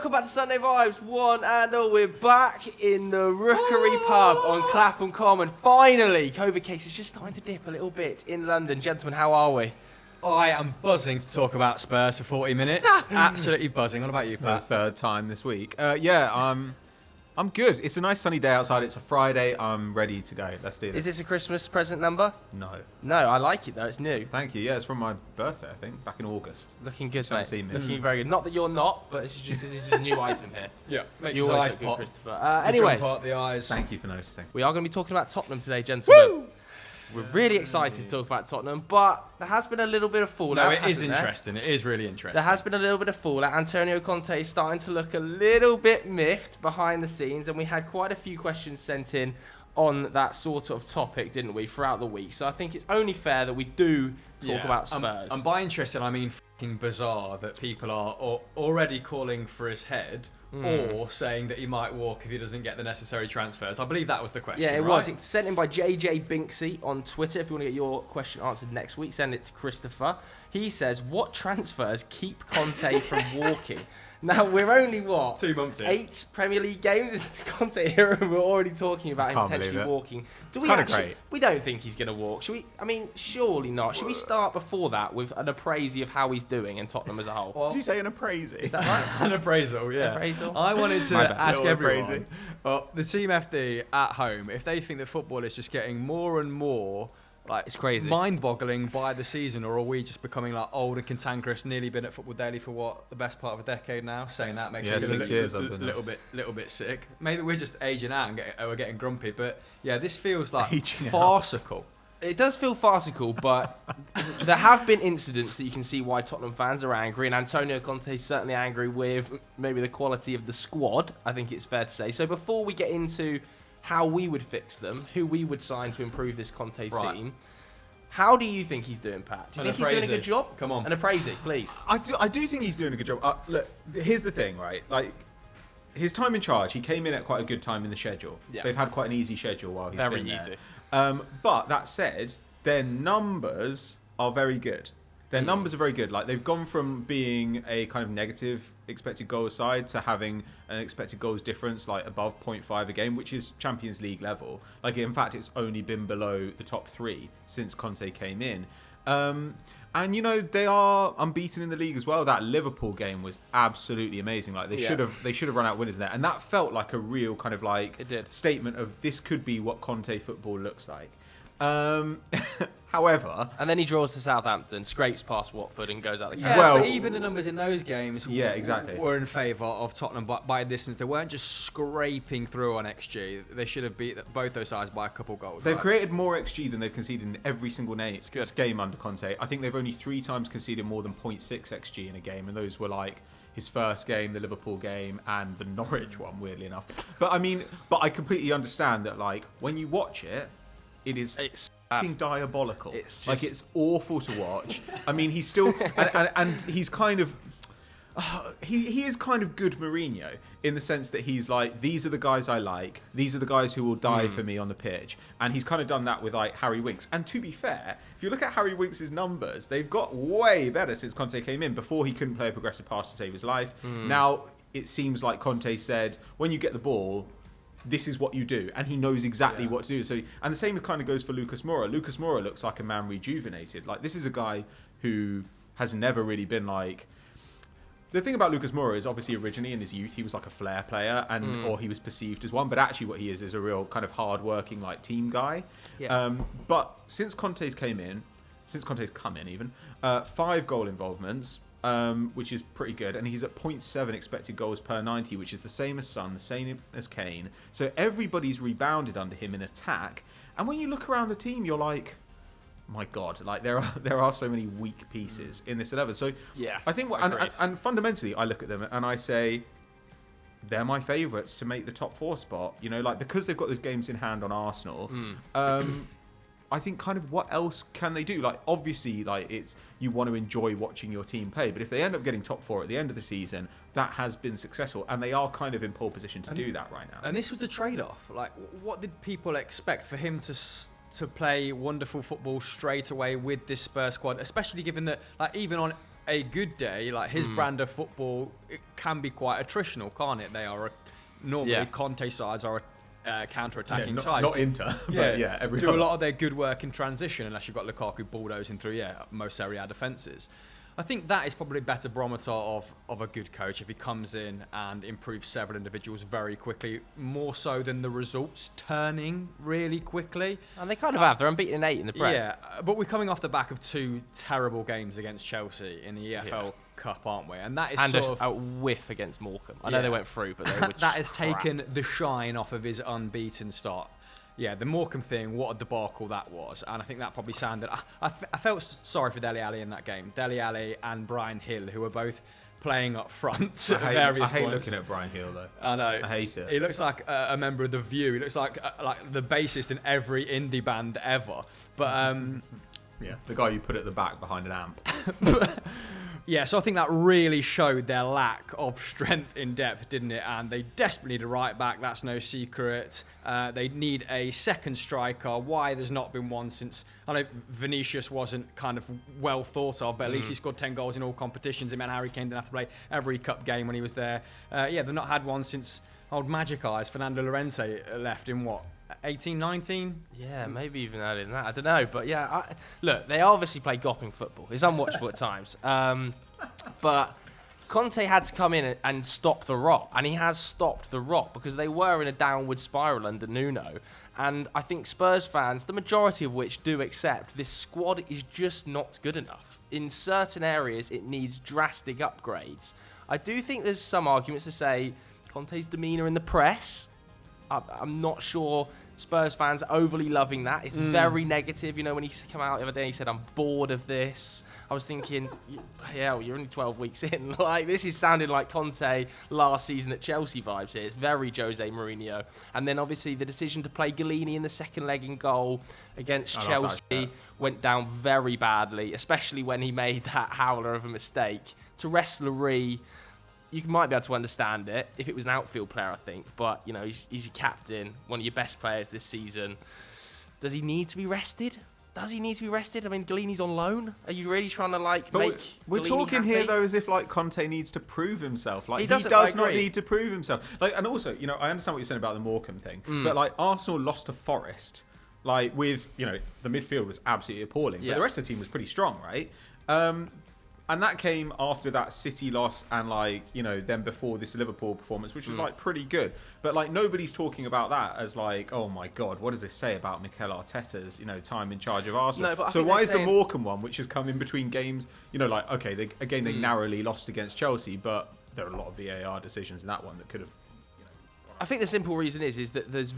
welcome back to Sunday Vibes, one and all. We're back in the Rookery Pub on Clapham Common. Finally, COVID cases just starting to dip a little bit in London. Gentlemen, how are we? I am buzzing to talk about Spurs for 40 minutes. Absolutely buzzing. What about you, For the Pat? third time this week. I'm good. It's a nice sunny day outside. It's a Friday. I'm ready to go. Let's do this. Is this a Christmas present number? No. No, I like it though. It's new. Thank you. Yeah, it's from my birthday, I think, back in August. Looking good, Haven't mate. seen me. Looking very good. Not that you're not, but it's just because this is a new item here. Yeah, makes You his always eyes look good, pop. Christopher. Anyway, Jump out the eyes. Thank you for noticing. we are going to be talking about Tottenham today, gentlemen. We're really excited to talk about Tottenham, but there has been a little bit of fallout. No, it is hasn't there? interesting. It is really interesting. There has been a little bit of fallout. Antonio Conte is starting to look a little bit miffed behind the scenes, and we had quite a few questions sent in on that sort of topic, didn't we, throughout the week? So I think it's only fair that we do talk about Spurs. And by interesting, I mean fucking bizarre that people are already calling for his head or saying that he might walk if he doesn't get the necessary transfers. I believe that was the question. Yeah, it right? was. It's sent in by JJ Binksy on Twitter. If you want to get your question answered next week, send it to Christopher. He says, what transfers keep Conte from walking? Now, we're only, 2 months in. 8 Premier League games into the Conte era, and we're already talking about him Can't potentially believe it. walking. It's kinda great. We don't think he's going to walk. Should we? I mean, surely not. Should we start before that with an appraisal of how he's doing in Tottenham as a whole? Did you say an appraisal? Is that right? An appraisal, yeah. Appraisal? I wanted to My bad. ask Little everyone, appraising. well, the Team FD at home, if they think that football is just getting more and more like It's crazy. mind-boggling by the season, or are we just becoming like old and cantankerous? Nearly been at Football Daily for what, the best part of a decade now. Saying that makes Yeah, me feel 6 a years I've been little bit sick. Maybe we're just aging out and we're getting grumpy. But yeah, this feels like Aging out. farcical. It does feel farcical, but there have been incidents that you can see why Tottenham fans are angry, and Antonio Conte is certainly angry with maybe the quality of the squad, I think it's fair to say. So before we get into how we would fix them, who we would sign to improve this Conte Right. team, how do you think he's doing, Pat? Do you An think he's doing a appraisee. good job? Come on. An appraisee, please. I do think he's doing a good job. Look, here's the thing, right? Like, his time in charge, he came in at quite a good time in the schedule. Yeah. They've had quite an easy schedule while he's Very been easy. there. But that said, their numbers are very good. Their numbers are very good. Like, they've gone from being a kind of negative expected goals side to having an expected goals difference like above 0.5 a game, which is Champions League level. Like, in fact, it's only been below the top 3 since Conte came in. And you know, they are unbeaten in the league as well. That Liverpool game was absolutely amazing. Like, they should have run out winners in there, and that felt like a real kind of like It did. statement of this could be what Conte football looks like. However, And then he draws to Southampton, scrapes past Watford, and goes out the Yeah, camp. Well- but even the numbers in those games Yeah, exactly. were in favour of Tottenham by a distance. They weren't just scraping through on XG. They should have beat both those sides by a couple goals. they've right? created more XG than they've conceded in every single good. game under Conte. I think they've only 3 times conceded more than 0.6 XG in a game, and those were like his first game, the Liverpool game, and the Norwich one, weirdly enough. But I mean, I completely understand that, like, when you watch it, it is It's fucking diabolical. It's just- like, it's awful to watch. I mean, he's still and he's kind of he is kind of good Mourinho in the sense that he's like, these are the guys I like, these are the guys who will die for me on the pitch, and he's kind of done that with like Harry Winks. And to be fair, if you look at Harry Winks' numbers, they've got way better since Conte came in. Before, he couldn't play a progressive pass to save his life. Now it seems like Conte said, when you get the ball, this is what you do, and he knows exactly what to do. So, and the same kind of goes for Lucas Moura. Lucas Moura looks like a man rejuvenated. Like, this is a guy who has never really been like. The thing about Lucas Moura is, obviously, originally in his youth he was like a flair player, and or he was perceived as one. But actually, what he is a real kind of hard-working like team guy. Yeah. But since Conte's come in, even 5 goal involvements. Which is pretty good, and he's at 0.7 expected goals per 90, which is the same as Son, the same as Kane. So everybody's rebounded under him in attack. And when you look around the team, you're like, my God, like there are so many weak pieces in this 11. So Yeah, I think, and fundamentally, I look at them and I say, they're my favourites to make the top 4 spot. You know, like, because they've got those games in hand on Arsenal. I think kind of what else can they do? Like, obviously, like, it's, you want to enjoy watching your team play, but if they end up getting top 4 at the end of the season, that has been successful, and they are kind of in pole position to do that right now. And this was the trade-off. Like, what did people expect for him to play wonderful football straight away with this Spurs squad, especially given that, like, even on a good day, like his brand of football, it can be quite attritional, can't it? They are normally Conte sides are counter-attacking sides. Not Inter, but every do a lot of their good work in transition, unless you've got Lukaku bulldozing through most Serie A defences. I think that is probably a better barometer of a good coach if he comes in and improves several individuals very quickly, more so than the results turning really quickly. And they kind of have. They're unbeaten in 8 in the Prem. Yeah, but we're coming off the back of 2 terrible games against Chelsea in the EFL Cup, aren't we? And that is sort of a whiff against Morecambe. I know they went through, but they were that has taken the shine off of his unbeaten start. Yeah, the Morecambe thing, what a debacle that was. And I think that probably sounded... I felt sorry for Dele Alli in that game. Dele Alli and Brian Hill, who were both playing up front at various points. I hate points. looking at Brian Hill, though. I know. I hate it. He looks like a member of The View. He looks like the bassist in every indie band ever. But... yeah, the guy you put at the back behind an amp. Yeah, so I think that really showed their lack of strength in depth, didn't it? And they desperately need a right back, that's no secret. They need a second striker. Why there's not been one since... I know Vinicius wasn't kind of well thought of, but at least he scored 10 goals in all competitions. It meant Harry Kane didn't have to play every cup game when he was there. They've not had one since old Magic Eyes, Fernando Llorente, left in what? 18, 19? Yeah, maybe even earlier than that. I don't know. But yeah, look, they obviously play gopping football. It's unwatchable at times. But Conte had to come in and stop the rot. And he has stopped the rot because they were in a downward spiral under Nuno. And I think Spurs fans, the majority of which do accept this squad is just not good enough. In certain areas, it needs drastic upgrades. I do think there's some arguments to say Conte's demeanor in the press. I'm not sure Spurs fans are overly loving that. It's very negative. You know, when he came out the other day, he said, I'm bored of this. I was thinking, hell, you're only 12 weeks in. Like, this is sounding like Conte last season at Chelsea vibes here. It's very Jose Mourinho. And then, obviously, the decision to play Galini in the second leg in goal against Chelsea went down very badly, especially when he made that howler of a mistake. To rest Lurie, you might be able to understand it if it was an outfield player, I think. But, you know, he's your captain, one of your best players this season. Does he need to be rested? Does he need to be rested? I mean, Galini's on loan. Are you really trying to, make We're Galini talking happy? here, though, as if, Conte needs to prove himself. He doesn't, does not need to prove himself. And also, you know, I understand what you're saying about the Morecambe thing. But, Arsenal lost to Forest. With, you know, the midfield was absolutely appalling. Yeah. But the rest of the team was pretty strong, right? And that came after that City loss and, then before this Liverpool performance, which was, pretty good. But, nobody's talking about that as, oh, my God, what does this say about Mikel Arteta's, time in charge of Arsenal? No, but so why is the Morecambe one, which has come in between games, okay, they narrowly lost against Chelsea, but there are a lot of VAR decisions in that one that could have... I think the simple reason is that there's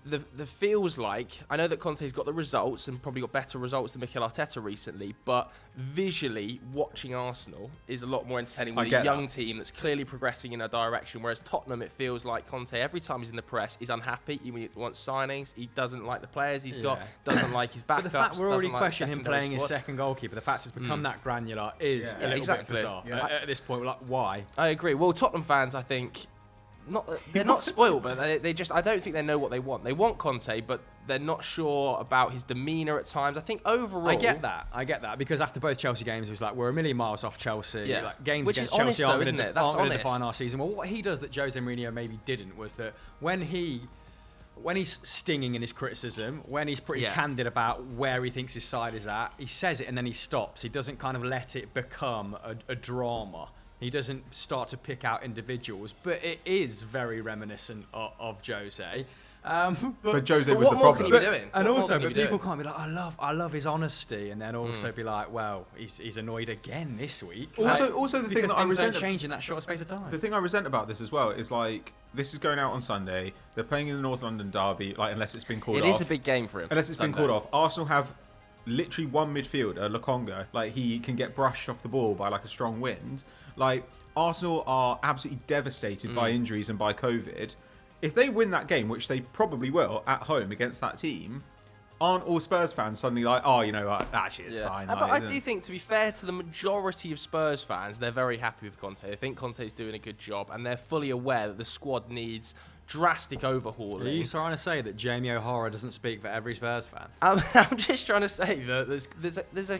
the feels like, I know that Conte's got the results and probably got better results than Mikel Arteta recently, but visually watching Arsenal is a lot more entertaining with a young team that's clearly progressing in a direction, whereas Tottenham, it feels like Conte, every time he's in the press, is unhappy. He wants signings. He doesn't like the players he's got, doesn't like his backups. But the fact we're already questioning him playing his second goalkeeper, the fact it's become that granular is a little bit bizarre. Yeah. At this point, we're like, why? I agree. Well, Tottenham fans, I think... they're not spoiled, but they just... I don't think they know what they want. They want Conte, but they're not sure about his demeanour at times. I think overall... I get that, because after both Chelsea games, it was like, we're a million miles off Chelsea. Yeah. Games which against is honest, Chelsea though, isn't it? That's aren't going to honest. define our season. Well, what he does that Jose Mourinho maybe didn't was that when he's stinging in his criticism, when he's pretty candid about where he thinks his side is at, he says it and then he stops. He doesn't kind of let it become a drama. He doesn't start to pick out individuals, but it is very reminiscent of Jose. But Jose was what the more problem. can you be doing? And What also, more can but you be people doing? can't be like, I love his honesty, and then also be like, well, he's annoyed again this week. Also the thing that I resent don't change in that short space of time. The thing I resent about this as well is this is going out on Sunday. They're playing in the North London derby, unless it's been called off. It is a big game for him. Unless it's been called off. Arsenal have literally one midfielder, Lokonga. He can get brushed off the ball by a strong wind. Arsenal are absolutely devastated by injuries and by COVID. If they win that game, which they probably will at home against that team, aren't all Spurs fans suddenly actually it's fine. But I do think, to be fair to the majority of Spurs fans, they're very happy with Conte. They think Conte's doing a good job, and they're fully aware that the squad needs drastic overhauling. Are you trying to say that Jamie O'Hara doesn't speak for every Spurs fan? I'm just trying to say that there's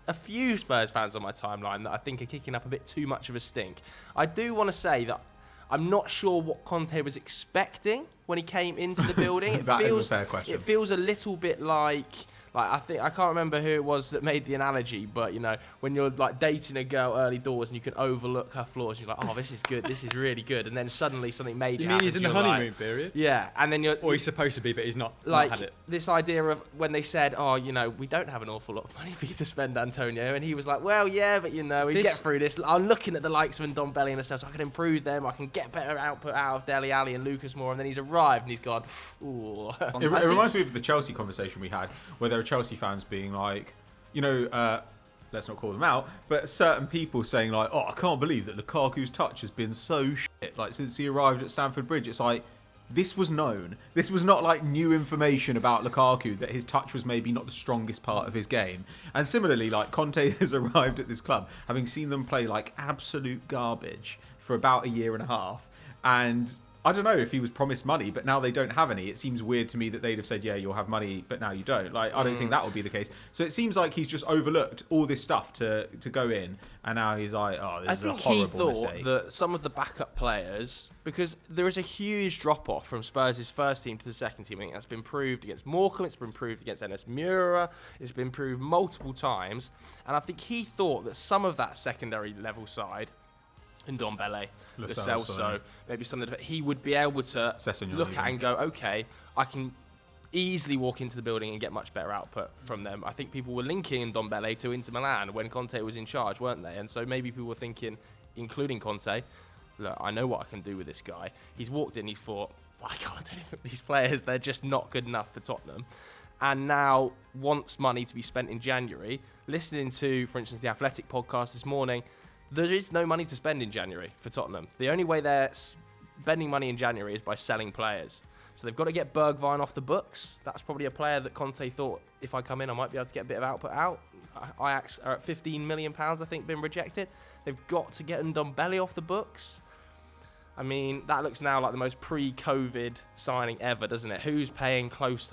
a few Spurs fans on my timeline that I think are kicking up a bit too much of a stink. I do want to say that I'm not sure what Conte was expecting when he came into the building. That is a fair question. It feels a little bit like I can't remember who it was that made the analogy, but when you're like dating a girl early doors and you can overlook her flaws, you're like, oh, this is good, this is really good, and then suddenly something major. You mean happens, he's in the honeymoon period? Yeah, and then or he's supposed to be, but he's not. Like not had it. This idea of when they said, oh, we don't have an awful lot of money for you to spend, Antonio, and he was like, well, yeah, but we get through this. I'm looking at the likes of Ndombele and ourselves. I can improve them. I can get better output out of Dele Alli and Lucas Moura, and then he's arrived and he's gone, ooh. It reminds me of the Chelsea conversation we had, where there were Chelsea fans being like, let's not call them out, but certain people saying like, oh, I can't believe that Lukaku's touch has been so shit, like since he arrived at Stamford Bridge. It's like, this was known. This was not like new information about Lukaku, that his touch was maybe not the strongest part of his game. And similarly, like Conte has arrived at this club, having seen them play like absolute garbage for about a year and a half, and I don't know if he was promised money, but now they don't have any. It seems weird to me that they'd have said, yeah, you'll have money, but now you don't. Like, I don't think that would be the case. So it seems like he's just overlooked all this stuff to go in, and now he's like, oh, this is a horrible mistake. I think he thought that some of the backup players, because there is a huge drop-off from Spurs' first team to the second team. I think that's been proved against Morecambe, it's been proved against Enes Mura, it's been proved multiple times, and I think he thought that some of that secondary level side, Ndombele, Lo Celso, maybe something that he would be able to look at and go, okay, I can easily walk into the building and get much better output from them. I think people were linking Ndombele to Inter Milan when Conte was in charge, weren't they? And so maybe people were thinking, including Conte, look, I know what I can do with this guy. He's walked in, he's thought, I can't do anything with these players, they're just not good enough for Tottenham. And now wants money to be spent in January. Listening to, for instance, the Athletic podcast this morning, there is no money to spend in January for Tottenham. The only way they're spending money in January is by selling players. So they've got to get Bergwijn off the books. That's probably a player that Conte thought, if I come in, I might be able to get a bit of output out. Ajax are at £15 million, I think, been rejected. They've got to get Ndombele off the books. I mean, that looks now like the most pre-COVID signing ever, doesn't it? Who's paying close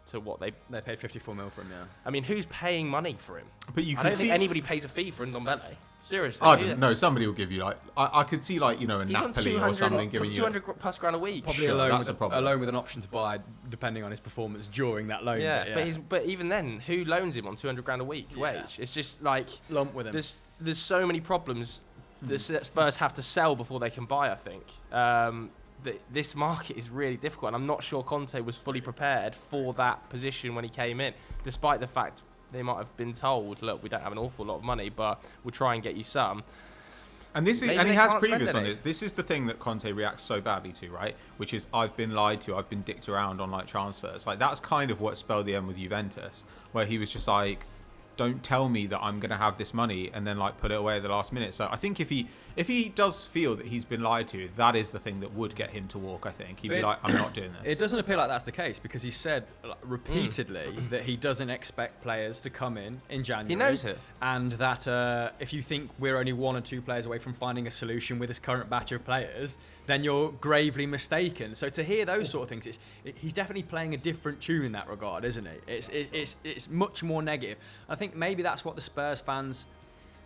to what they paid 54 mil for him, yeah. I mean, who's paying money for him? But I don't think anybody pays a fee for Ndombele. Seriously. I don't know. Somebody will give you like I could see like a Napoli or something giving you 200 plus grand a week. Probably alone with an option to buy, depending on his performance during that loan. Yeah, but even then, who loans him on 200 grand a week wage? It's just like lump with him. There's so many problems that Spurs have to sell before they can buy. I think this market is really difficult, and I'm not sure Conte was fully prepared for that position when he came in, despite the fact they might have been told, look, we don't have an awful lot of money, but we'll try and get you some. And he has previous on this. This is the thing that Conte reacts so badly to, right? Which is, I've been lied to, I've been dicked around on like transfers. Like that's kind of what spelled the end with Juventus, where he was just like, don't tell me that I'm going to have this money and then like put it away at the last minute. So I think if he does feel that he's been lied to, that is the thing that would get him to walk. I think he'd be like, I'm not doing this. It doesn't appear like that's the case, because he said repeatedly that he doesn't expect players to come in January. He knows it. And that if you think we're only 1 or 2 players away from finding a solution with this current batch of players, then you're gravely mistaken. So to hear those sort of things, he's definitely playing a different tune in that regard, isn't he? It's much more negative. I think maybe that's what the Spurs fans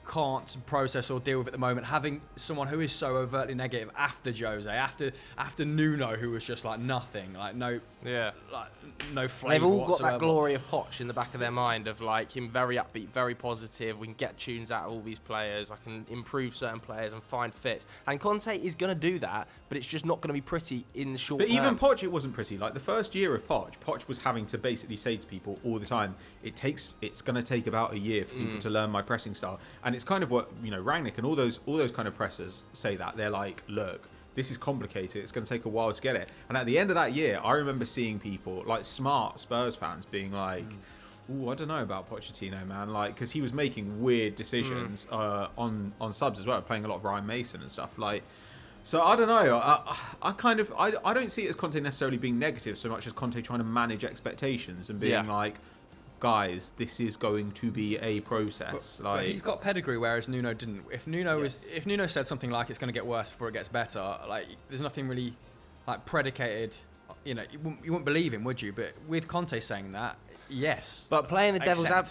can't process or deal with at the moment, having someone who is so overtly negative after Jose, after Nuno, who was just like nothing, like no flavour. They've all whatsoever. got that glory of Poch in the back of their mind, of like him very upbeat, very positive. We can get tunes out of all these players. I can improve certain players and find fits. And Conte is going to do that, but it's just not going to be pretty in the short term. But even Poch, it wasn't pretty. Like the first year of Poch was having to basically say to people all the time, it's going to take about a year for people to learn my pressing style. And it's kind of what Rangnick and all those kind of pressers say, that they're like, look, this is complicated, it's going to take a while to get it. And at the end of that year, I remember seeing people like smart Spurs fans being like, I don't know about Pochettino, man, like, because he was making weird decisions on subs as well, playing a lot of Ryan Mason and stuff, like. So I don't know. I don't see it as Conte necessarily being negative so much as Conte trying to manage expectations and being like, guys, this is going to be a process. But he's got pedigree, whereas Nuno didn't. If Nuno said something like it's going to get worse before it gets better, like there's nothing really like predicated you wouldn't believe him, would you? But with Conte saying that, yes. But playing the Accept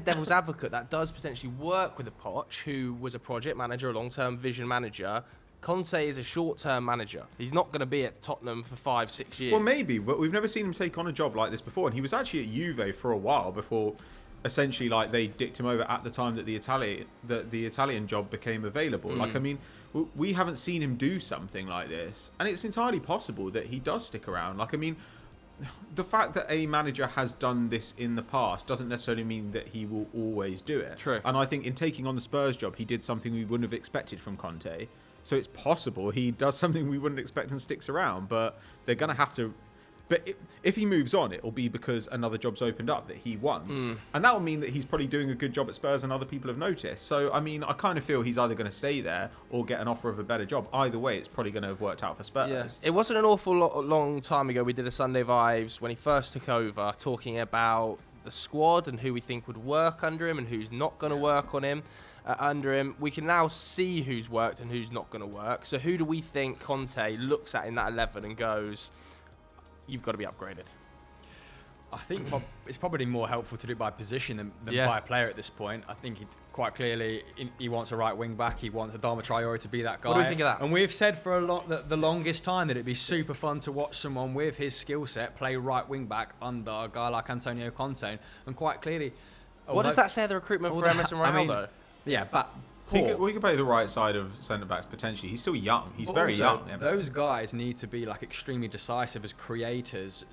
devil's advocate, that does potentially work with a Poch, who was a project manager, a long-term vision manager. Conte is a short-term manager. He's not going to be at Tottenham for 5-6 years. Well, maybe, but we've never seen him take on a job like this before. And he was actually at Juve for a while before, essentially, like they dicked him over at the time that the Italian job became available. Like, I mean, we haven't seen him do something like this, and it's entirely possible that he does stick around. Like, I mean, the fact that a manager has done this in the past doesn't necessarily mean that he will always do it. True. And I think in taking on the Spurs job, he did something we wouldn't have expected from Conte. So it's possible he does something we wouldn't expect and sticks around, but they're going to have to... But if he moves on, it'll be because another job's opened up that he wants. And that will mean that he's probably doing a good job at Spurs and other people have noticed. So, I mean, I kind of feel he's either going to stay there or get an offer of a better job. Either way, it's probably going to have worked out for Spurs. Yeah. It wasn't an awful long time ago we did a Sunday Vibes when he first took over, talking about the squad and who we think would work under him and who's not going to work on him. Under him, we can now see who's worked and who's not going to work. So who do we think Conte looks at in that 11 and goes, you've got to be upgraded? I think it's probably more helpful to do it by position than Yeah. by player at this point. I think quite clearly he wants a right wing back. He wants Adama Traore to be that guy. What do we think of that? And we've said for the longest time that it'd be super fun to watch someone with his skill set play right wing back under a guy like Antonio Conte. And quite clearly, What does that say of the recruitment for Emerson Royal, yeah, but We could play the right side of centre-backs potentially. He's still young. He's very young. Emerson. Those guys need to be like extremely decisive as creators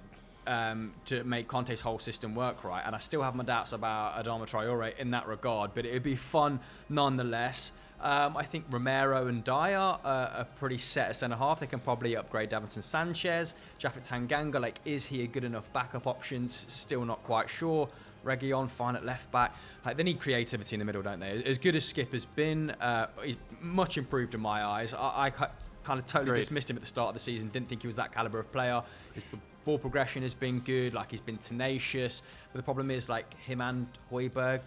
to make Conte's whole system work right. And I still have my doubts about Adama Traore in that regard, but it would be fun nonetheless. I think Romero and Dyer are pretty set as centre-half. They can probably upgrade Davinson Sanchez. Japhet Tanganga, like, is he a good enough backup option? Still not quite sure. Reguilon fine at left back. They need creativity in the middle, don't they? As good as Skip has been, he's much improved in my eyes. I kind of totally dismissed him at the start of the season. Didn't think he was that caliber of player. His ball progression has been good. Like, he's been tenacious. But the problem is, like, him and Højbjerg.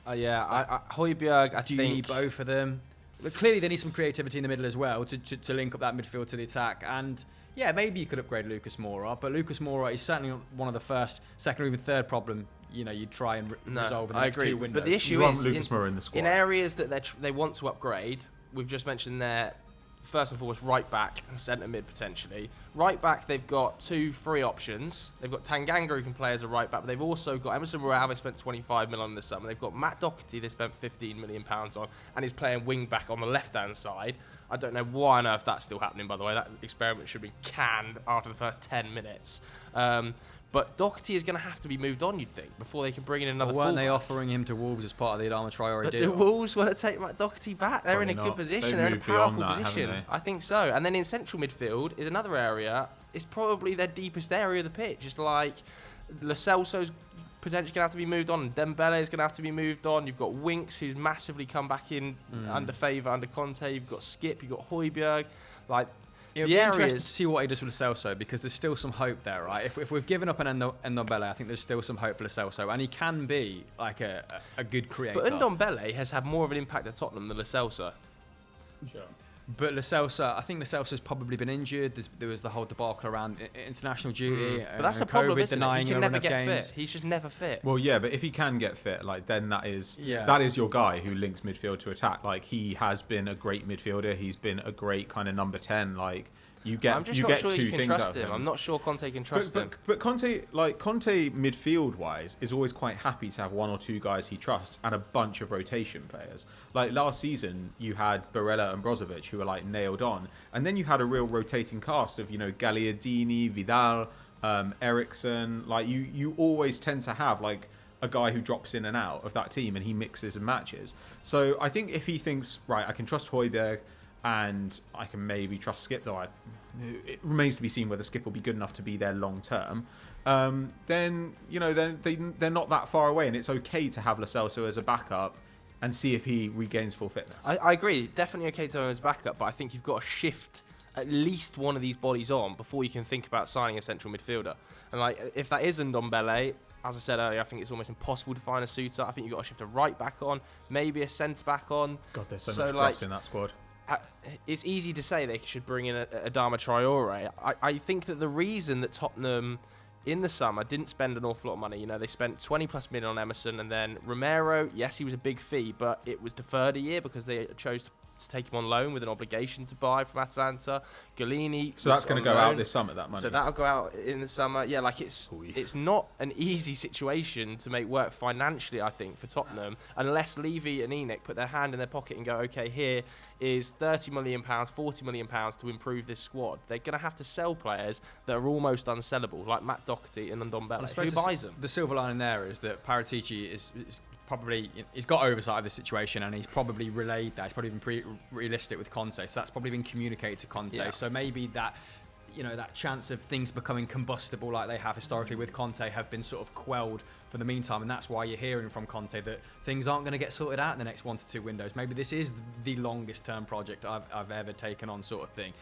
Højbjerg, I think... Do you need both of them? But clearly, they need some creativity in the middle as well to link up that midfield to the attack. And yeah, maybe you could upgrade Lucas Moura, but Lucas Moura is certainly one of the first, second, or even third problem you'd try and resolve in the next 2 windows. But the issue is Lucas Moura in the squad. In areas that they want to upgrade, we've just mentioned there, first and foremost, right back and centre mid potentially. Right back, they've got 2 free options. They've got Tanganga who can play as a right back, but they've also got Emerson Royal. They spent 25 million on this summer. They've got Matt Doherty. They spent 15 million pounds on, and he's playing wing back on the left hand side. I don't know why on earth that's still happening. By the way, that experiment should be canned after the first 10 minutes. But Doherty is going to have to be moved on, you'd think, before they can bring in another fullback. Weren't they offering him to Wolves as part of the Adama Traore deal? Do Wolves want to take Matt Doherty back? They're Probably in a not. good position. They've They're in a moved beyond powerful that, position. haven't they? I think so. And then in central midfield is another area. It's probably their deepest area of the pitch. It's like Lo Celso's potentially going to have to be moved on. Dembele is going to have to be moved on. You've got Winks, who's massively come back in under favour under Conte. You've got Skip. You've got Højbjerg. Like, It'll be interesting to see what he does with Lo Celso, because there's still some hope there, right? If we've given up on Ndombele, I think there's still some hope for Lo Celso, and he can be like a good creator. But Ndombele has had more of an impact at Tottenham than Lo Celso. Sure. But Lo Celso, I think Lo Celso's probably been injured. There was the whole debacle around international duty. But that's the problem, isn't it? He can never get fit. He's just never fit. Well, yeah, but if he can get fit, like, then that is your guy who links midfield to attack. Like, he has been a great midfielder. He's been a great kind of number 10. Like, you get I'm just you not get sure 2 you can things trust out of him. him. I'm not sure Conte can trust him. But Conte midfield wise is always quite happy to have 1 or 2 guys he trusts and a bunch of rotation players. Like last season, you had Barella and Brozovic who were like nailed on, and then you had a real rotating cast of Gagliardini, Vidal, Eriksson. Like you always tend to have like a guy who drops in and out of that team and he mixes and matches. So I think if he thinks, right, I can trust Højbjerg and I can maybe trust Skip, though it remains to be seen whether Skip will be good enough to be there long term. Then they're not that far away, and it's okay to have Lo Celso as a backup and see if he regains full fitness. I agree, definitely okay to have him as backup, but I think you've got to shift at least one of these bodies on before you can think about signing a central midfielder. And like, if that is Ndombele, as I said earlier, I think it's almost impossible to find a suitor. I think you've got to shift a right back on, maybe a centre back on. God, there's so much dross in that squad. it's easy to say they should bring in Adama Traore. I think that the reason that Tottenham in the summer didn't spend an awful lot of money, they spent 20 plus million on Emerson, and then Romero, yes, he was a big fee, but it was deferred a year because they chose to take him on loan with an obligation to buy from Atalanta. Galini. So that's going to go out this summer, that money. So that'll go out in the summer. Yeah, like it's not an easy situation to make work financially, I think, for Tottenham, unless Levy and Enoch put their hand in their pocket and go, okay, here is £30 million, £40 million to improve this squad. They're going to have to sell players that are almost unsellable, like Matt Doherty and Ndombele. Who buys them? The silver lining there is that Paratici is probably, he's got oversight of the situation, and he's probably relayed that. He's probably been realistic with Conte, so that's probably been communicated to Conte. Yeah. So maybe that, that chance of things becoming combustible like they have historically with Conte have been sort of quelled for the meantime, and that's why you're hearing from Conte that things aren't going to get sorted out in the next 1 to 2 windows. Maybe this is the longest term project I've ever taken on, sort of thing.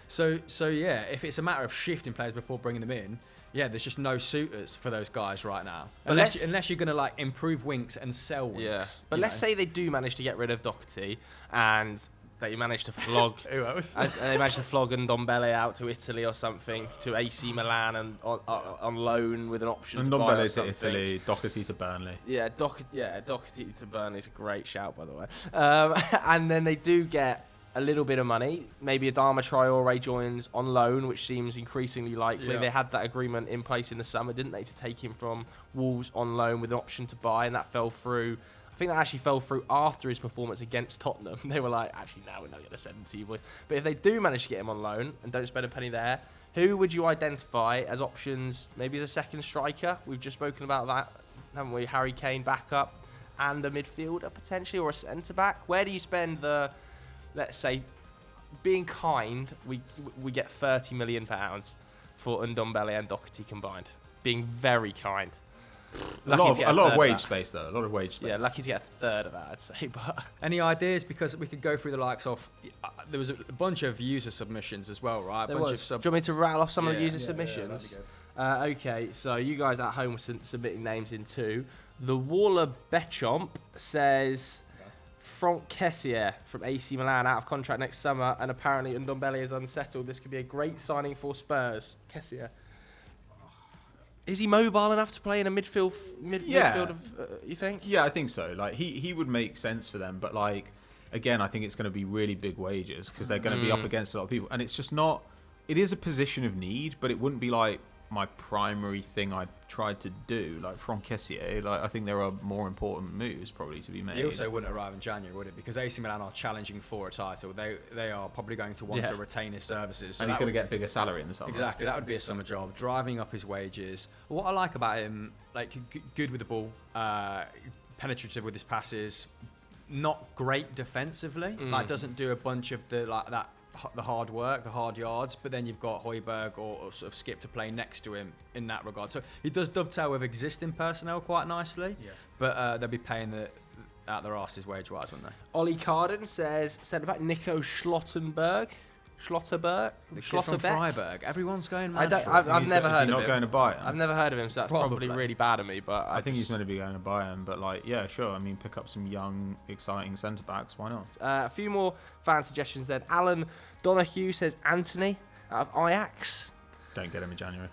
So yeah, if it's a matter of shifting players before bringing them in, yeah, there's just no suitors for those guys right now. Unless you're going to improve Winks and sell Winks. Yeah. But let's say they do manage to get rid of Doherty and they manage to flog Who else? they manage to flog Ndombele out to Italy or something, to AC Milan and on loan with an option to buy or Ndombele to something. Italy, Doherty to Burnley. Yeah, Doherty to Burnley is a great shout, by the way. And then they do get a little bit of money. Maybe Adama Traore joins on loan, which seems increasingly likely. Yeah. They had that agreement in place in the summer, didn't they, to take him from Wolves on loan with an option to buy, and that fell through. I think that actually fell through after his performance against Tottenham. They were like, actually, now we're not going to send him to you, boys. But if they do manage to get him on loan and don't spend a penny there, who would you identify as options, maybe as a second striker? We've just spoken about that, haven't we? Harry Kane backup and a midfielder potentially, or a centre-back. Where do you spend the... Let's say, being kind, we get £30 million for Ndombele and Doherty combined. Being very kind. A lot of wage space, though. A lot of wage space. Yeah, lucky to get a third of that, I'd say. But any ideas? Because we could go through the likes of... there was a bunch of user submissions as well, right? do you want me to rattle off some of the user submissions? Okay, so you guys at home were submitting names in too. The Waller Bechomp says... Franck Kessier from AC Milan out of contract next summer, and apparently Ndombele is unsettled. This could be a great signing for Spurs. Kessier. Is he mobile enough to play in a midfield of, you think? Yeah, I think so. He would make sense for them, but again, I think it's going to be really big wages because they're going to be up against a lot of people, and it's just not. It is a position of need, but it wouldn't be my primary thing I tried to do. From Kessier, I think there are more important moves probably to be made. He also wouldn't arrive in January, would it? Because AC Milan are challenging for a title. They are probably going to want to retain his services. So and he's going to get bigger salary in the summer. Exactly, that would be a summer job, driving up his wages. What I like about him, good with the ball, penetrative with his passes, not great defensively. Doesn't do a bunch of the hard work, the hard yards, but then you've got Højbjerg or sort of Skip to play next to him in that regard. So he does dovetail with existing personnel quite nicely, but they'll be paying out their asses wage-wise, won't they? Ollie Carden says, centre-back Nico Schlotterbeck. From Freiburg. Everyone's going mad. I've never heard of him. Not going to Bayern. I've never heard of him, so that's probably really bad of me. But I think he's going to be going to Bayern. But yeah, sure. I mean, pick up some young, exciting centre backs. Why not? A few more fan suggestions then. Alan Donahue says Anthony out of Ajax. Don't get him in January.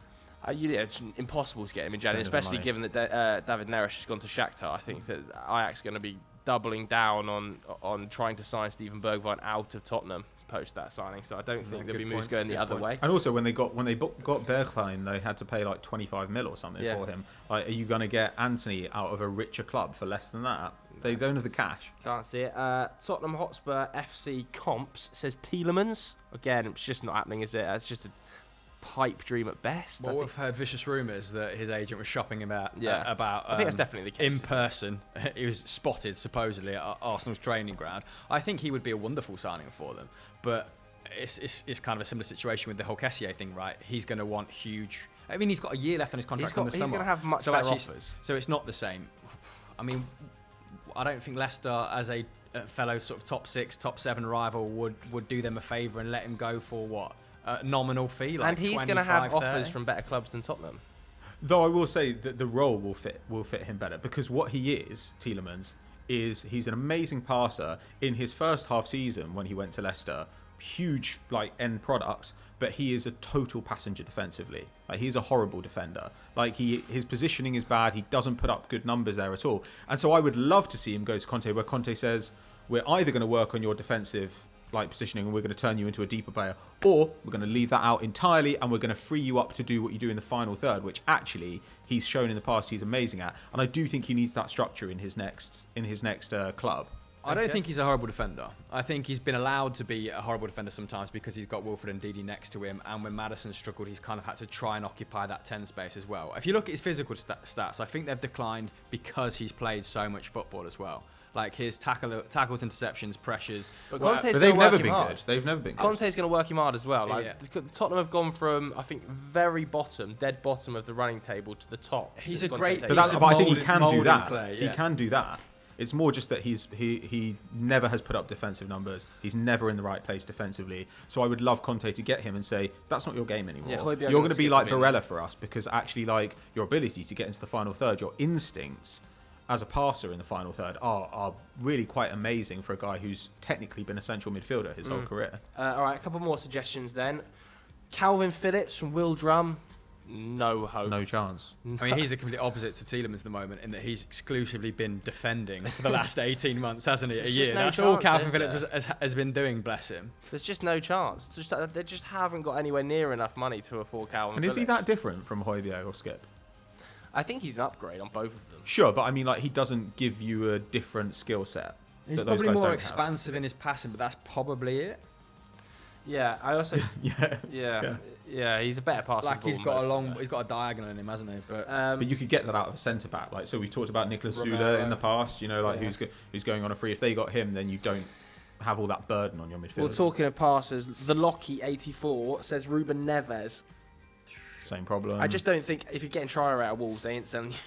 It's impossible to get him in January, especially given that David Neres has gone to Shakhtar. I think that Ajax are going to be doubling down on trying to sign Steven Bergwijn out of Tottenham post that signing, so I don't think there'll be moves going the other way. And also, when they got Bergwijn, they had to pay 25 mil or something for him. Are you going to get Anthony out of a richer club for less than that? They don't have the cash. Can't see it. Tottenham Hotspur FC Comps says Tielemans. Again, it's just not happening, is it? It's just a pipe dream at best. Well, we've heard vicious rumours that his agent was shopping him out about. I think that's definitely the case. In person, he was spotted supposedly at Arsenal's training ground. I think he would be a wonderful signing for them, but it's kind of a similar situation with the whole Kessier thing, right? He's going to want huge. I mean, he's got a year left on his contract in the summer. He's going to have much better offers. So it's not the same. I mean, I don't think Leicester, as a fellow sort of top 6, top 7 rival, would do them a favour and let him go for what? Nominal fee, and he's going to have offers from better clubs than Tottenham. Though I will say that the role will fit him better, because what he is, Tielemans, is he's an amazing passer. In his first half season when he went to Leicester, huge like end product, but he is a total passenger defensively. Like, he's a horrible defender. Like, his positioning is bad. He doesn't put up good numbers there at all. And so I would love to see him go to Conte, where Conte says, we're either going to work on your defensive like positioning and we're going to turn you into a deeper player, or we're going to leave that out entirely and we're going to free you up to do what you do in the final third, which actually he's shown in the past he's amazing at. And I do think he needs that structure in his next club. I don't think he's a horrible defender. I think he's been allowed to be a horrible defender sometimes because he's got Wilfred and Ndidi next to him, and when Maddison struggled, he's kind of had to try and occupy that 10 space as well. If you look at his physical stats, I think they've declined because he's played so much football as well. Like his tackles, interceptions, pressures. But they've never been good. They've never been good. Conte's going to work him hard as well. Like Tottenham have gone from, I think, very bottom, dead bottom of the running table to the top. He's a great. But I think he can do that. Play, yeah. He can do that. It's more just that he never has put up defensive numbers. He's never in the right place defensively. So I would love Conte to get him and say, that's not your game anymore. Yeah, you're going to be like Barella for us, because actually, like, your ability to get into the final third, your instincts as a passer in the final third are really quite amazing for a guy who's technically been a central midfielder his whole career. All right, a couple more suggestions then. Calvin Phillips from Will Drum. No hope. No chance. I mean, he's the complete opposite to Tielemans at the moment in that he's exclusively been defending for the last 18 months, hasn't he? A year. That's all Calvin Phillips has been doing, bless him. There's just no chance. It's just, they just haven't got anywhere near enough money to afford Calvin Phillips. And is he that different from Højbjerg or Skip? I think he's an upgrade on both of them. Sure, but I mean, like, he doesn't give you a different skill set. He's probably more expansive in his passing, but that's probably it. Yeah, I also. Yeah, he's a better passer. Like he's got a diagonal in him, hasn't he? But you could get that out of a centre back. Like, so we talked about Nicolas Sula in the past. You know, like who's going on a free. If they got him, then you don't have all that burden on your midfield. Well, talking of passers, the Lockie 84 says Ruben Neves. Same problem. I just don't think if you're getting Trier out of Wolves, they ain't selling you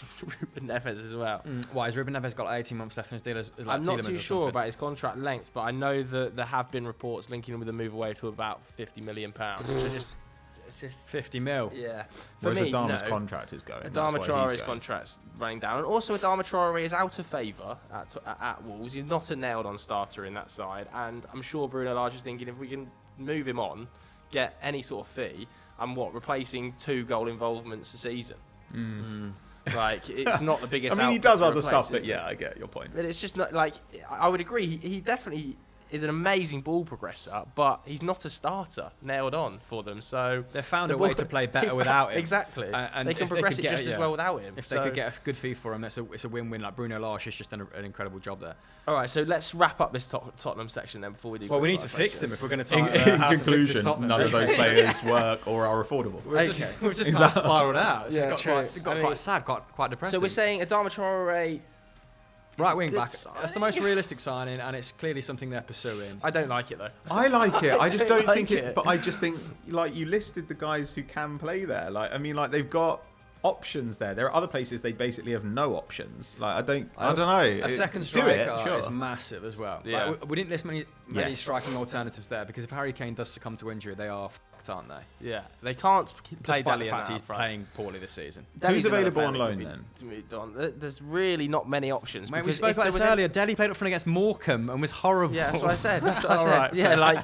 Ruben Neves as well. Why has Ruben Neves got 18 months left in his deal? I'm not too sure about his contract length, but I know that there have been reports linking him with a move away to about £50 million, which are just 50 mil. Yeah. For me, Adama's contract is going. Adama Traore's contract's running down, and also Adama Traore is out of favour at Wolves. He's not a nailed-on starter in that side, and I'm sure Bruno Lage is thinking if we can move him on, get any sort of fee. And replacing 2 goal involvements a season. Like, it's not the biggest. I mean, he does other stuff, but yeah, I get your point. But it's just not like, I would agree. He definitely is an amazing ball progressor, but he's not a starter nailed on for them. So they found a way to play better without him. Exactly, and they can progress it just as well without him. If they could get a good fee for him, it's a win-win. Like Bruno Lage has just done an incredible job there. All right, so let's wrap up this Tottenham section then before we do. Well, we need to fix them if we're going to talk in conclusion, none of those players work or are affordable. We've just kind of spiralled out. It's got quite sad, quite depressing. So we're saying Adama Traore. Right wing back. That's the most realistic signing, and it's clearly something they're pursuing. I don't like it though. I like it. I just don't think it. But I just think, like, you listed the guys who can play there. Like, I mean, like, they've got options there. There are other places they basically have no options. Like, I don't know. A second striker is massive as well. Yeah. Like, we didn't list many striking alternatives there because if Harry Kane does succumb to injury, they are fucked, aren't they? Yeah, they can't play despite the fact he's playing poorly this season. Who's available on loan then? There's really not many options. Mate, we spoke about this earlier. Dele played up front against Morecambe and was horrible. Yeah, that's what I said. Right, yeah, like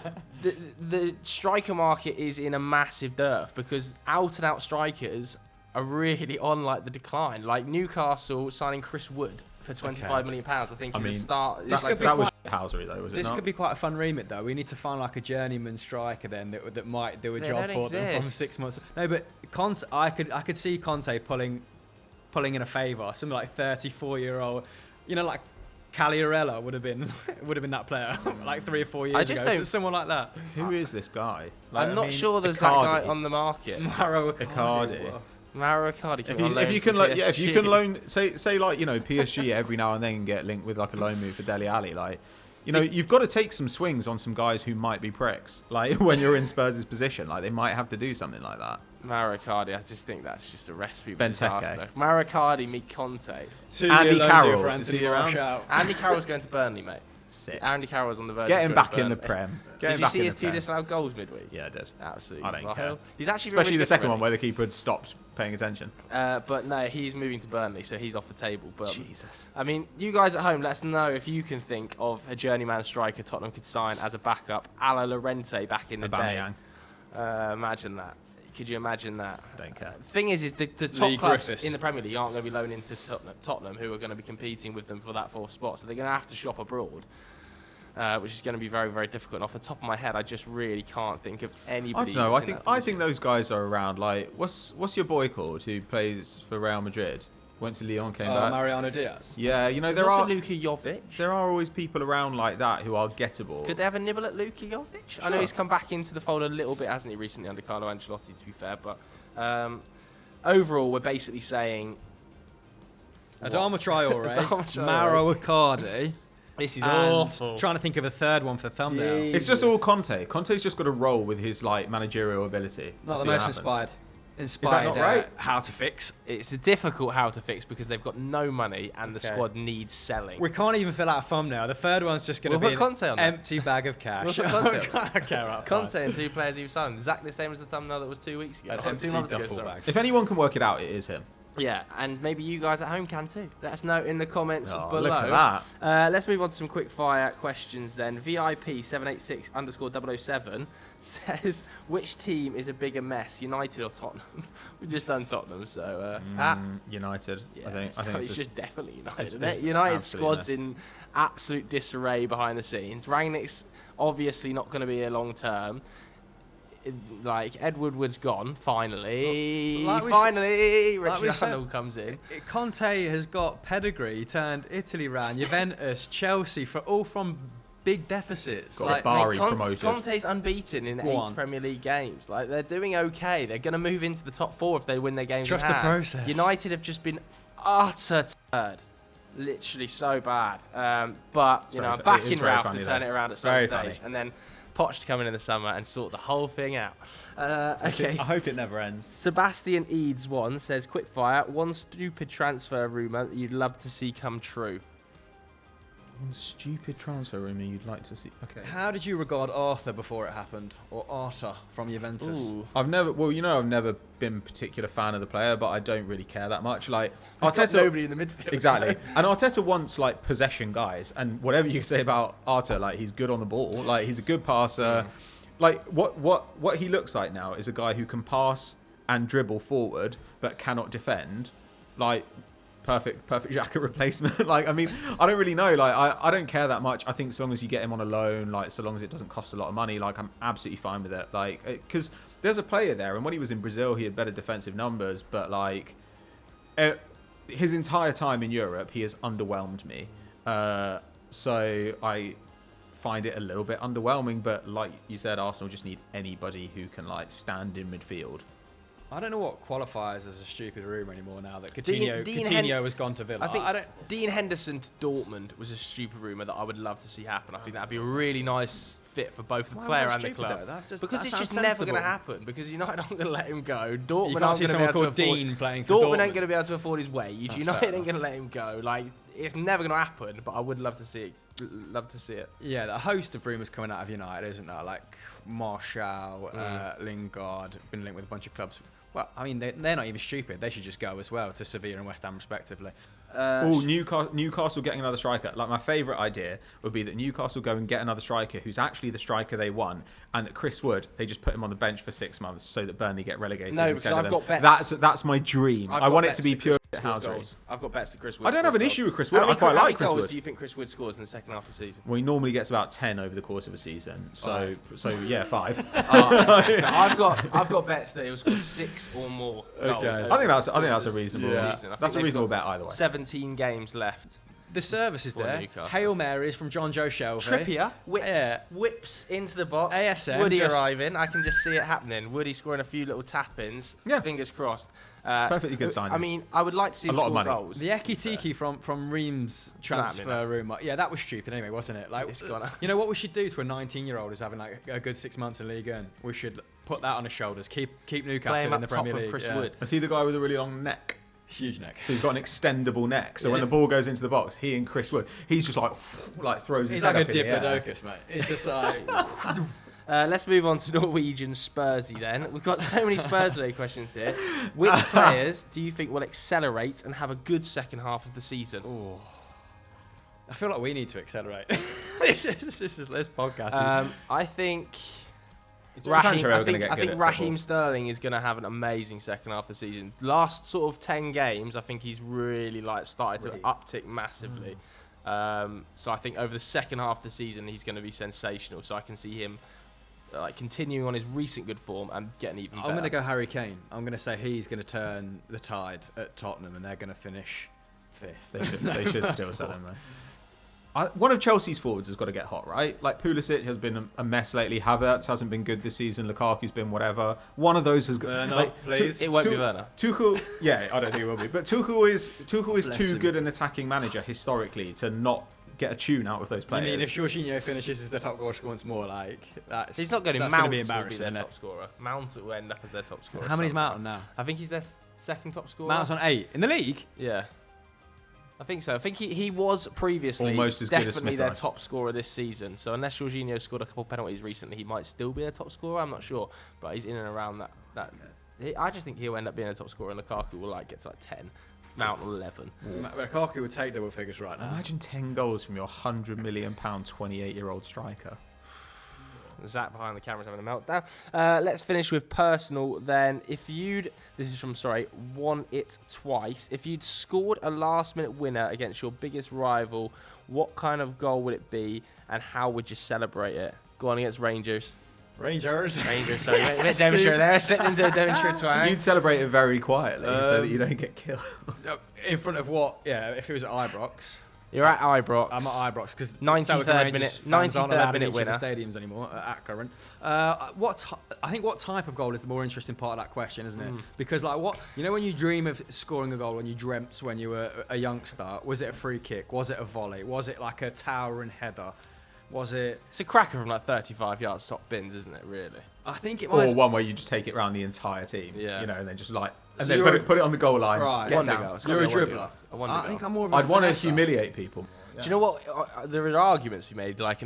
the striker market is in a massive dearth because out-and-out strikers are really on like the decline. Like Newcastle signing Chris Wood for £25 million. I think is a start. That was Housery though, was it? This could be quite a fun remit though. We need to find like a journeyman striker then that might do a job for them from 6 months. No, but Conte, I could see Conte pulling in a favour. Something like 34-year-old, you know, like Cagliarella would have been that player like 3 or 4 years ago. So someone like that. Who is this guy? Like, I'm not sure there's that guy on the market. Mauro Icardi. Mauro Icardi. If you can loan, say like, you know, PSG every now and then get linked with like a loan move for Dele Alli, like, you know, you've got to take some swings on some guys who might be pricks. Like when you're in Spurs' position, like they might have to do something like that. Mauro Icardi, I just think that's just a recipe for Benteke. disaster. Mauro Icardi meet Conte. Andy Carroll, is he around? Andy Carroll's going to Burnley, mate. Sick. Andy Carroll's on the verge. Get of him back joining in the Burnley. Prem. Get Did him you back see in his the 2 Prem. disallowed goals midweek? Yeah, I did. Absolutely. I don't Well, care. he's actually been Especially really the good second for one me. where the keeper had stopped paying attention. But no, he's moving to Burnley, so he's off the table. But Jesus. I mean, you guys at home, let us know if you can think of a journeyman striker Tottenham could sign as a backup, a la Lorente back in the Aubameyang. day. Imagine that. Could you imagine that? Don't care. Thing is the top Lee clubs Griffiths. in the Premier League aren't going to be loaning to Tottenham, who are going to be competing with them for that 4th spot. So they're going to have to shop abroad, which is going to be very, very difficult. And off the top of my head, I just really can't think of anybody. I don't know. who's in that I think position. those guys are around. Like, what's your boy called who plays for Real Madrid? Went to Lyon, came back. Mariano Diaz. Yeah, you know There's there also are Luka Jovic. there are always people around like that who are gettable. Could they have a nibble at Luka Jovic? I know he's come back into the fold a little bit, hasn't he, recently under Carlo Ancelotti, to be fair. But overall, we're basically saying Adama Traore, Adama Traore. Maro Icardi. this is And awful. trying to think of a third one for the thumbnail. Jeez. It's just all Conte. Conte's just got to roll with his like managerial ability. Not See the what most happens. inspired. not right? How to fix. It's a difficult how to fix because they've got no money and the Okay. squad needs selling. We can't even fill out a thumbnail. The third one's just going to We'll be put an Conte on that. empty bag of cash. We'll put Conte on I don't care about Conte and 2 players you've signed, exactly the same as the thumbnail that was 2 weeks ago. An Or 2 empty months ago, duffel sorry. bag. If anyone can work it out, it is him. Yeah, and maybe you guys at home can too. Let us know in the comments Oh, below. look at that. Let's move on to some quick fire questions then. VIP786_007 says, which team is a bigger mess, United or Tottenham? We've just done Tottenham, so... United. yeah, I think it's it's just definitely United. it's- isn't it? it's United absolute squad's mess. in absolute disarray behind the scenes. Rangnick's obviously not going to be here long term. Like, Ed Woodward's gone, finally. Like we finally! like we Richard said- Arnold comes in. Conte has got pedigree. He turned Italy round, Juventus, Chelsea, all from big deficits. Got Like, Bari Mate, promoted. Conte's unbeaten in Go 8 on. Premier League games. Like, they're doing okay. They're going to move into the top 4 if they win their games. Trust in the hand. process. United have just been utter turd. Literally so bad. But, It's you very know, I'm fu- it back is in very Ralph funny to turn though. it around at some Very stage. funny. And then Poch to come in the summer and sort the whole thing out. Okay. I hope it never ends. Sebastian Eads one says, quickfire, one stupid transfer rumour that you'd love to see come true. One stupid transfer rumor you'd like to see. Okay. How did you regard Arthur before it happened? Or Arthur from Juventus? Ooh. I've never been a particular fan of the player, but I don't really care that much. Like I've got Arteta, nobody in the midfield. exactly. so- And Arteta wants like possession guys, and whatever you say about Arthur, like he's good on the ball, like he's a good passer. Like what he looks like now is a guy who can pass and dribble forward, but cannot defend. Like perfect Xhaka replacement. Like I mean, I don't really know. Like I don't care that much. I think so long as you get him on a loan, like so long as it doesn't cost a lot of money, like I'm absolutely fine with it. Like because there's a player there, and when he was in Brazil, he had better defensive numbers, but like his entire time in Europe, he has underwhelmed me. So I find it a little bit underwhelming, but like you said, Arsenal just need anybody who can like stand in midfield. I don't know what qualifies as a stupid rumour anymore now that Dean Coutinho has gone to Villa. I think I don't. Dean Henderson to Dortmund was a stupid rumour that I would love to see happen. I think that'd be a really nice fit for both the Why was player that and the stupid, club. though? That just- Because that it's just sounds never going to sensible. happen. Because United aren't going to let him go. You Dortmund can't aren't see going to be someone able to called afford. Dean playing for Dortmund Dortmund. ain't going to be able to afford his wage. That's United fair ain't enough. going to let him go. Like it's never going to happen. But I would love to see it. Love to see it. Yeah, a host of rumours coming out of United, isn't there? Like Martial, Lingard, been linked with a bunch of clubs. Well, I mean, they're not even stupid. They should just go as well to Sevilla and West Ham, respectively. Newcastle getting another striker. Like my favourite idea would be that Newcastle go and get another striker who's actually the striker they want, and that Chris Wood, they just put him on the bench for 6 months so that Burnley get relegated. No, instead because of I've them. got bets. That's my dream. I've I got want it bets to be that pure Chris Wood scores housery. goals. I've got bets that Chris Wood I don't have an scores issue goals. with Chris Wood. How many I quite how many like Chris goals Wood. do you think Chris Wood scores in the second half of the season? Well, he normally gets about 10 over the course of a season. So yeah, 5. So I've got bets that he'll score 6 or more goals. Okay. over I think that's the a course of reasonable. the Yeah. season. I think That's a they've reasonable got bet either way. 17 games left. The service is For there. Newcastle. Hail Marys from John Joe Shelby. Trippier Yeah. whips into the box. ASM Woody just- arriving. I can just see it happening. Woody scoring a few little tap-ins. Yeah. Fingers crossed. Perfectly good signing. I mean, I would like to see him A lot of score money. goals. The Eki Tiki from Reams transfer happening rumour. Yeah, that was stupid anyway, wasn't it? Like, It's gonna- you know what we should do to a 19-year-old who's having like a good 6 months in League One? We should put that on his shoulders. Keep Play Newcastle him in the up top Premier of League. Chris yeah. Wood. I see the guy with a really long neck. Huge neck. So he's got an extendable neck. So when the ball goes into the box, he and Chris Wood, he's just like throws his He's head like up a in the air. diplodocus, mate. It's just like... Let's move on to Norwegian Spursy then. We've got so many Spurs-related questions here. Which players do you think will accelerate and have a good second half of the season? Oh. I feel like we need to accelerate. this podcast. I think... Sancho ever gonna get I good think at Raheem football? Sterling is going to have an amazing second half of the season. Last sort of 10 games, I think he's really started to uptick massively. So I think over the second half of the season, he's going to be sensational. So I can see him continuing on his recent good form and getting even better. I'm going to go Harry Kane. I'm going to say he's going to turn the tide at Tottenham and they're going to finish 5th. They should still sell him, though. One of Chelsea's forwards has got to get hot, right? Like Pulisic has been a mess lately. Havertz hasn't been good this season. Lukaku's been whatever. One of those has got. Please. It won't be Werner. Tuchel, yeah, I don't think it will be. But Tuchel is Bless too him. good an attacking manager historically to not get a tune out of those I players. mean, if Jorginho finishes as their top goal scorer once more, that's... He's not going to that's Mount be will be embarrassing, their isn't it? top scorer. Mount will end up as their top scorer. How many's somehow. Mount on now? I think he's their second top scorer. Mount's on 8. In the league? Yeah. I think so. I think he was previously Almost as good as definitely Smith their Rowe. top scorer this season. So unless Jorginho scored a couple penalties recently, he might still be their top scorer. I'm not sure, but he's in and around that. I just think he'll end up being a top scorer, and Lukaku will get to 10, Mount 11. Lukaku would take double figures right now. Imagine 10 goals from your £100 million 28-year-old striker. Zach behind the camera's having a meltdown. Let's finish with personal then. This is from, Won It Twice. If you'd scored a last-minute winner against your biggest rival, what kind of goal would it be, and how would you celebrate it? Go on against Rangers. Rangers, sorry. A bit Devonshire there. Slipped into a Devonshire twang. You'd celebrate it very quietly so that you don't get killed. in front of what? Yeah, if it was at Ibrox. You're at Ibrox. I'm at Ibrox because 93rd minute, 93rd minute winner. Stadiums anymore at current. I think what type of goal is the more interesting part of that question, isn't it? Because when you dream of scoring a goal, and you dreamt when you were a youngster, was it a free kick? Was it a volley? Was it like a towering header? Was it? It's a cracker from 35 yards top bins, isn't it? Really. I think it Or was. one where you just take it around the entire team, Yeah. and then just So and then you're put it on the goal line. Right. Get Wonder down. goal. It's You're a gotta be dribbler. a wonder I goal. think I'm more of a I'd want to finesser. humiliate people. Do you know what? There are arguments to be made, like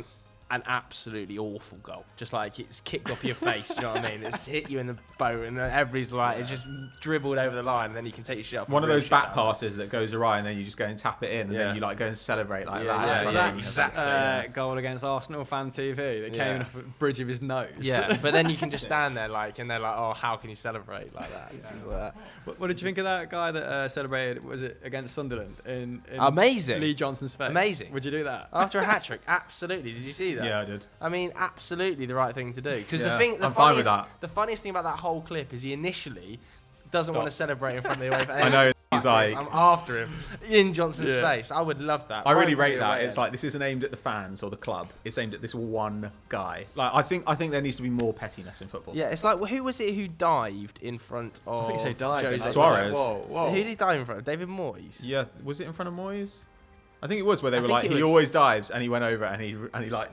an absolutely awful goal. Just like it's kicked off your face, you know what I mean? It's hit you in the boat, and then everybody's like, it just dribbled over the line, and then you can take your shit off. One of and those shit back out. passes that goes awry, and then you just go and tap it in, and Yeah. then you go and celebrate like Yeah, that. yeah, Like, exactly. Goal against Arsenal fan TV that Yeah. came off the bridge of his nose. Yeah, but then you can just stand there and they're like, oh, how can you celebrate like that? It's just like that. What did you think of that guy that celebrated? Was it against Sunderland in Amazing. Lee Johnson's face? Amazing. Would you do that? After a hat trick, absolutely. Did you see that? Yeah, I did. I mean, absolutely the right thing to do. Because Yeah, the I'm fine with funniest thing about that whole clip is he initially doesn't want to Stops. celebrate in front of the away fan. I know. He's like, I'm after him in Johnson's Yeah. face. I would love that. I really Right rate from the that. away It's end. like this isn't aimed at the fans or the club. It's aimed at this one guy. Like I think there needs to be more pettiness in football. Yeah, it's like, who was it who dived in front of I think so. Died. Jose? but I was Suarez. like, whoa. Who did he dive in front of? David Moyes? Yeah, was it in front of Moyes? I think it was where they I were think like, it he was- always dives, and he went over and he like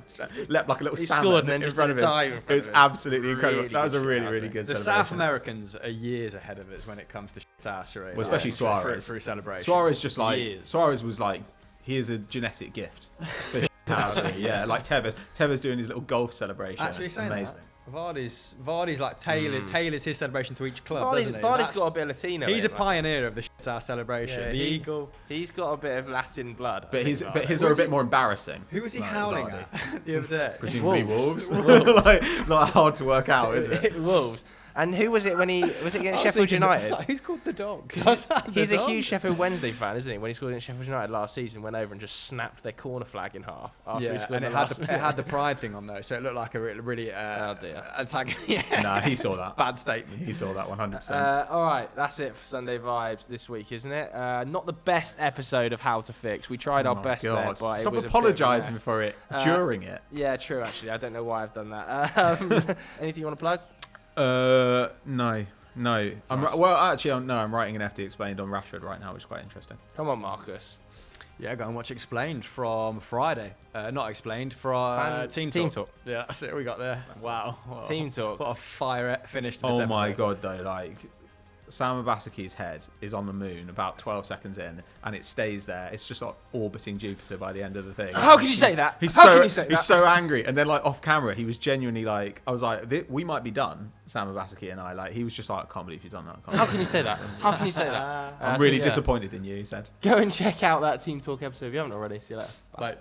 leapt like a little He salmon scored and then in just front did of a him. dive in front It was of him. absolutely incredible. Really That was a good really, shit, really I good The celebration. South Americans are years ahead of us when it comes to shit-assery. Well, especially Suarez. Through celebrations. Suarez just like Years. Suarez was like, he is a genetic gift. For shit-housery, yeah, like Tevez doing his little golf celebration. Actually saying amazing. that. Vardy's like tailors his celebration to each club, Vardy's doesn't he? got a bit of Latino. He's in a him, pioneer of the shit-ass celebration. Yeah, the he- eagle. He's got a bit of Latin blood. I But think, his Vardy. are a bit more embarrassing. Who was he like howling Vardy. at the other day? Presumably Wolves. Wolves. Like, it's not hard to work out, is it? Wolves. And who was it when he was it against I was Sheffield thinking, I was United? like, who's called the dogs? I was like, He's the a huge dogs? Sheffield Wednesday fan, isn't he? When he scored against Sheffield United last season, went over and just snapped their corner flag in half after he Yeah, scored and the it had, last it had the pride thing on though, so it looked like a really Oh, dear. yeah, Nah, he saw that. bad statement. He saw that 100%. All right, that's it for Sunday Vibes this week, isn't it? Not the best episode of How to Fix. We tried our Oh my best there, God. but Stop it was apologising a bit of a mess. for it during it. Yeah, true. Actually, I don't know why I've done that. Anything you want to plug? No. I'm writing an FD Explained on Rashford right now, which is quite interesting. Come on, Marcus. Yeah, go and watch Explained from Friday. Not Explained, from Team Talk. Yeah, that's it. We got there. Wow. What Team Talk. What a fire finish to this Oh episode. my God, though, like Sam Abasaki's head is on the moon about 12 seconds in, and it stays there. It's just like orbiting Jupiter by the end of the thing. How can you say that? He's so angry. And then like off camera, he was genuinely like, I was like, we might be done, Sam Abasaki and I. Like, he was just like, I can't believe you've done that. How can you say that? How can you say that? I'm really disappointed in you, he said. Go and check out that Team Talk episode if you haven't already. See you later. Bye. Bye.